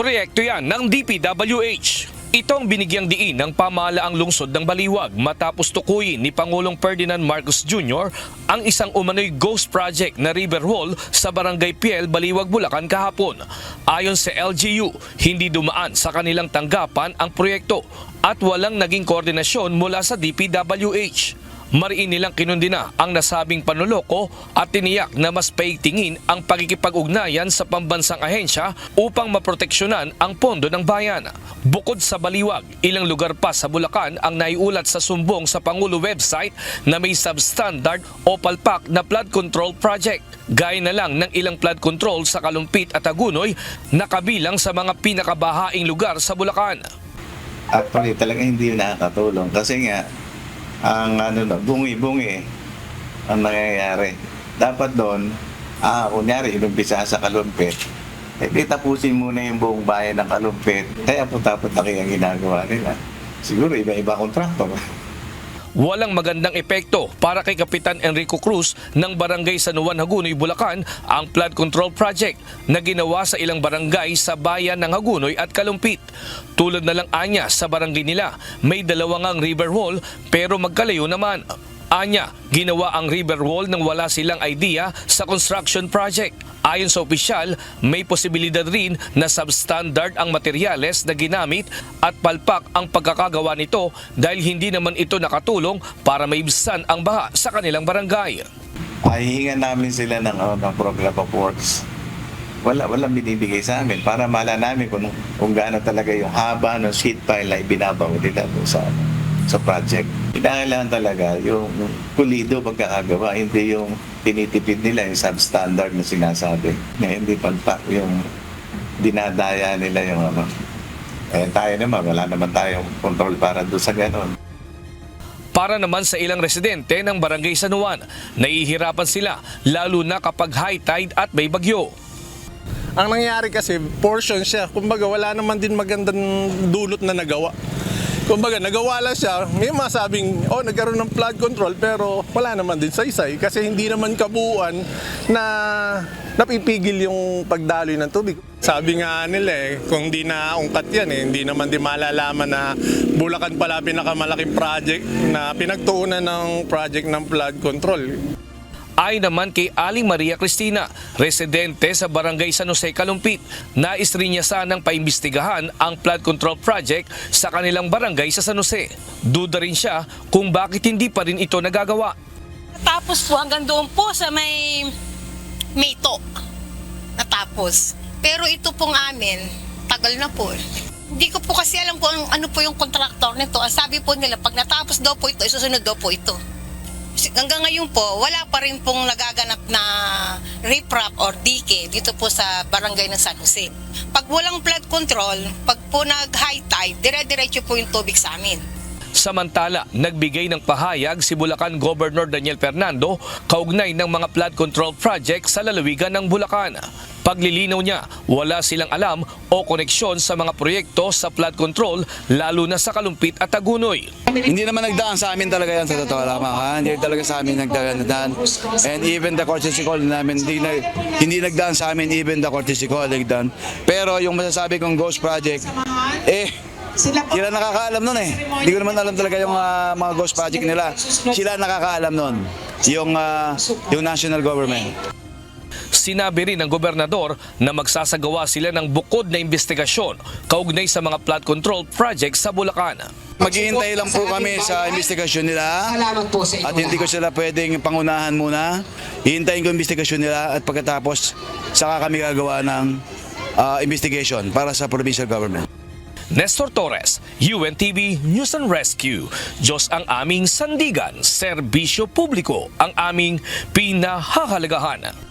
Proyekto yan ng DPWH. Ito ang binigyang diin ng pamahalaang lungsod ng Baliwag matapos tukuyin ni Pangulong Ferdinand Marcos Jr. ang isang umano'y ghost project na river wall sa Barangay Piel, Baliwag, Bulacan kahapon. Ayon sa LGU, hindi dumaan sa kanilang tanggapan ang proyekto at walang naging koordinasyon mula sa DPWH. Mariin nilang kinundina ang nasabing panloloko at tiniyak na mas paigtingin ang pakikipag-ugnayan sa pambansang ahensya upang maproteksyonan ang pondo ng bayan. Bukod sa Baliwag, ilang lugar pa sa Bulacan ang naiulat sa sumbong sa Pangulo website na may substandard o palpak na flood control project. Gaya na lang ng ilang flood control sa Kalumpit at Agunoy na kabilang sa mga pinakabahaing lugar sa Bulacan. Actually, talagang hindi nakakatulong kasi nga ang bungi-bungi ang nangyayari. Dapat doon, kunyari, inumpisa sa Kalumpit, di tapusin muna yung buong bayan ng Kalumpit. Kaya punta-punta ang ginagawa nila. Siguro iba-iba kontraktor. Walang magandang epekto para kay Kapitan Enrico Cruz ng Barangay San Juan, Hagunoy, Bulacan ang flood control project na ginawa sa ilang barangay sa bayan ng Hagunoy at Kalumpit. Tulad na lang anya sa barangay nila, may dalawang river wall pero magkalayo naman. Anya, ginawa ang river wall nang wala silang idea sa construction project. Ayon sa opisyal, may posibilidad rin na substandard ang materyales na ginamit at palpak ang pagkakagawa nito dahil hindi naman ito nakatulong para maibsan ang baha sa kanilang barangay. Hihingan namin sila ng program of works. Walang binibigay sa amin para malaman namin kung gaano talaga yung haba ng sheet pile na ibinabaw nila sa project. Kailangan talaga yung pulido pagkakagawa, hindi yung tinitipid nila yung substandard na sinasabi. Hindi palpak yung dinadaya nila yung tayo naman, wala naman tayong control para doon sa ganon. Para naman sa ilang residente ng Barangay San Juan, nahihirapan sila lalo na kapag high tide at may bagyo. Ang nangyari kasi, portion siya. Kumbaga, wala naman din magandang dulot na nagawa. Kumbaga, nagawa lang siya. May masabing, nagkaroon ng flood control, pero wala naman din saysay. Kasi hindi naman kabuuan na napipigil yung pagdaloy ng tubig. Sabi nga nila kung di na ungkat yan, hindi naman din malalaman na Bulacan pala pinakamalaking project na pinagtuunan ng project ng flood control. Ay naman kay Aling Maria Cristina, residente sa Barangay San Jose, Kalumpit, nais rin niya sanang paimbestigahan ang flood control project sa kanilang barangay sa San Jose. Duda rin siya kung bakit hindi pa rin ito nagagawa. Tapos po hanggang doon po sa may Mayto natapos. Pero ito pong amin, tagal na po. Hindi ko po kasi alam kung ano po yung kontraktor nito. Ang sabi po nila, pag natapos daw po ito, isusunod daw po ito. Hanggang ngayon po, wala pa rin pong nagaganap na riprap or dike dito po sa barangay ng San Jose. Pag walang flood control, pag po nag-high tide, dire-diretso po yung tubig sa amin. Samantala, nagbigay ng pahayag si Bulacan Governor Daniel Fernando kaugnay ng mga flood control project sa lalawigan ng Bulacan. Paglilinaw niya, wala silang alam o koneksyon sa mga proyekto sa flood control lalo na sa Kalumpit at Agunoy. Hindi naman nagdaan sa amin talaga yan sa totoo lamang. Hindi talaga sa amin nagdaan. And even the courtesy call namin, hindi nagdaan sa amin even the courtesy call nagdaan. Pero yung masasabi kong ghost project, sila nakakaalam nun Hindi ko naman alam talaga yung mga ghost project nila. Sila nakakaalam nun, yung national government. Sinabi rin ng gobernador na magsasagawa sila ng bukod na investigasyon kaugnay sa mga flood control projects sa Bulacan. Maghihintay lang po kami sa investigasyon nila at hindi ko sila pwedeng pangunahan muna. Hihintayin ko investigasyon nila at pagkatapos saka kami gagawa ng investigation para sa provincial government. Nestor Torres, UNTV News and Rescue. Diyos ang aming sandigan, serbisyo publiko ang aming pinahahalagahan.